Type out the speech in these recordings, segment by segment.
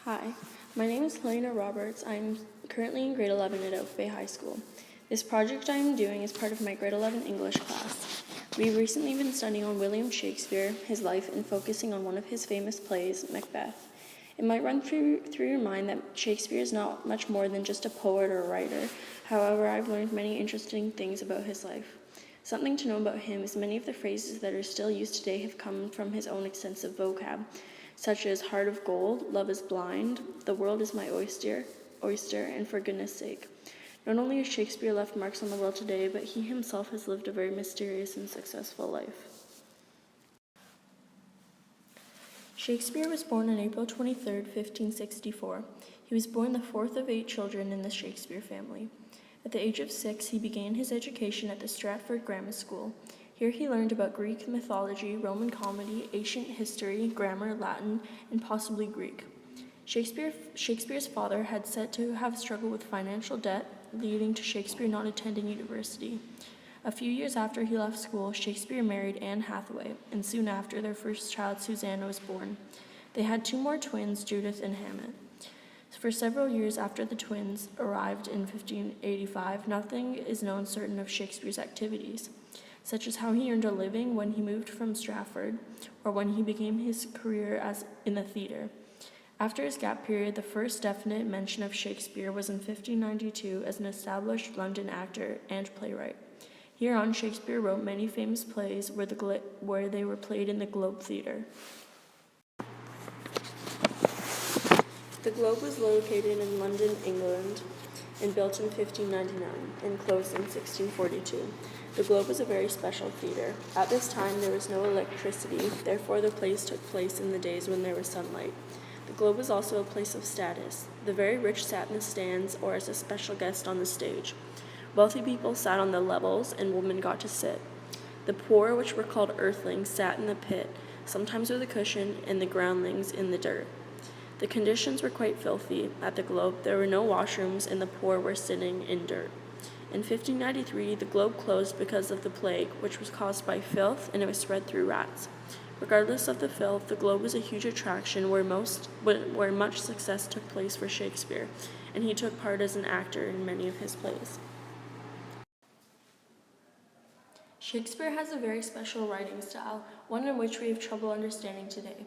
Hi, my name is Halayna Roberts. I'm currently in grade 11 at Oak Bay High School. This project I am doing is part of my grade 11 English class. We've recently been studying on William Shakespeare, his life, and focusing on one of his famous plays, Macbeth. It might run through your mind that Shakespeare is not much more than just a poet or a writer. However, I've learned many interesting things about his life. Something to know about him is many of the phrases that are still used today have come from his own extensive vocab, such as heart of gold, love is blind, the world is my oyster, and for goodness sake. Not only has Shakespeare left marks on the world today, but he himself has lived a very mysterious and successful life. Shakespeare was born on April 23, 1564. He was born the fourth of 8 children in the Shakespeare family. At the age of 6, he began his education at the Stratford Grammar School. Here he learned about Greek mythology, Roman comedy, ancient history, grammar, Latin, and possibly Greek. Shakespeare's father had said to have struggled with financial debt, leading to Shakespeare not attending university. A few years after he left school, Shakespeare married Anne Hathaway, and soon after, their first child, Susanna, was born. They had 2 more twins, Judith and Hamlet. For several years after the twins arrived in 1585, nothing is known certain of Shakespeare's activities, such as how he earned a living when he moved from Stratford, or when he began his career as in the theater. After his gap period, the first definite mention of Shakespeare was in 1592 as an established London actor and playwright. Hereon, Shakespeare wrote many famous plays where they were played in the Globe Theatre. The Globe was located in London, England, and built in 1599 and closed in 1642. The Globe was a very special theater. At this time, there was no electricity, therefore the plays took place in the days when there was sunlight. The Globe was also a place of status. The very rich sat in the stands or as a special guest on the stage. Wealthy people sat on the levels, and women got to sit. The poor, which were called earthlings, sat in the pit, sometimes with a cushion, and the groundlings in the dirt. The conditions were quite filthy. At the Globe, there were no washrooms, and the poor were sitting in dirt. In 1593, the Globe closed because of the plague, which was caused by filth, and it was spread through rats. Regardless of the filth, the Globe was a huge attraction where much success took place for Shakespeare, and he took part as an actor in many of his plays. Shakespeare has a very special writing style, one in which we have trouble understanding today.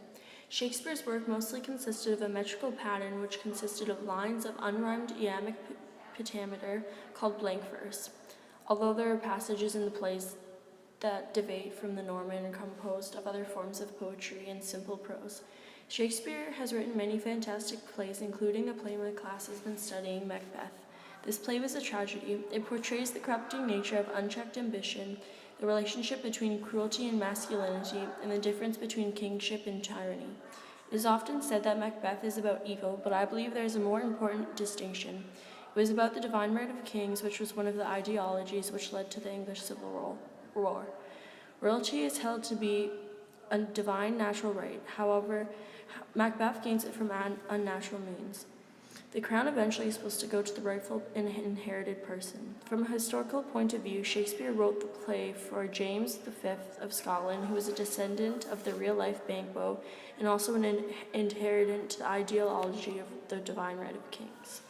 Shakespeare's work mostly consisted of a metrical pattern which consisted of lines of unrhymed iambic pentameter called blank verse. Although there are passages in the plays that deviate from the norm and are composed of other forms of poetry and simple prose, Shakespeare has written many fantastic plays, including a play my class has been studying, Macbeth. This play was a tragedy. It portrays the corrupting nature of unchecked ambition, the relationship between cruelty and masculinity, and the difference between kingship and tyranny. It is often said that Macbeth is about evil, but I believe there is a more important distinction. It was about the divine right of kings, which was one of the ideologies which led to the English Civil War. Royalty is held to be a divine natural right. However, Macbeth gains it from unnatural means. The crown eventually is supposed to go to the rightful and inherited person. From a historical point of view, Shakespeare wrote the play for James V of Scotland, who was a descendant of the real-life Banquo and also an inheritant to the ideology of the divine right of kings.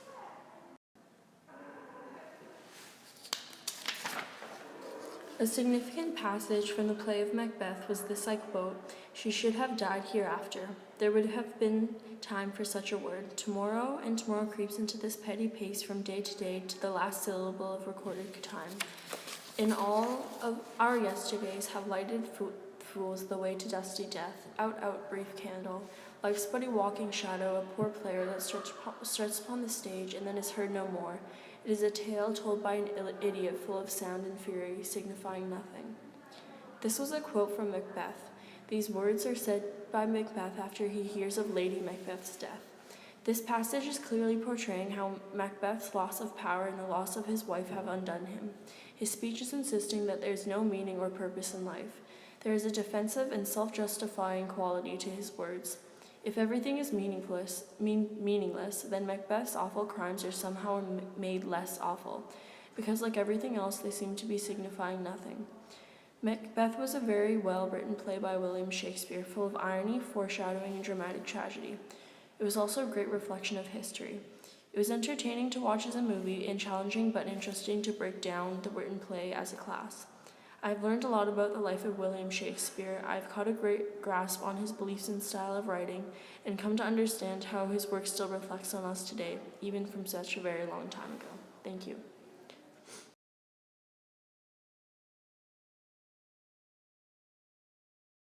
A significant passage from the play of Macbeth was this I quote, "She should have died hereafter. There would have been time for such a word. Tomorrow and tomorrow creeps into this petty pace from day to day to the last syllable of recorded time. In all of our yesterdays have lighted fools the way to dusty death. Out, out, brief candle. Life's but a walking shadow, a poor player that struts upon the stage and then is heard no more. It is a tale told by an idiot full of sound and fury, signifying nothing." This was a quote from Macbeth. These words are said by Macbeth after he hears of Lady Macbeth's death. This passage is clearly portraying how Macbeth's loss of power and the loss of his wife have undone him. His speech is insisting that there is no meaning or purpose in life. There is a defensive and self-justifying quality to his words. If everything is meaningless, then Macbeth's awful crimes are somehow made less awful, because like everything else, they seem to be signifying nothing. Macbeth was a very well-written play by William Shakespeare, full of irony, foreshadowing, and dramatic tragedy. It was also a great reflection of history. It was entertaining to watch as a movie and challenging but interesting to break down the written play as a class. I've learned a lot about the life of William Shakespeare. I've caught a great grasp on his beliefs and style of writing, and come to understand how his work still reflects on us today, even from such a very long time ago. Thank you.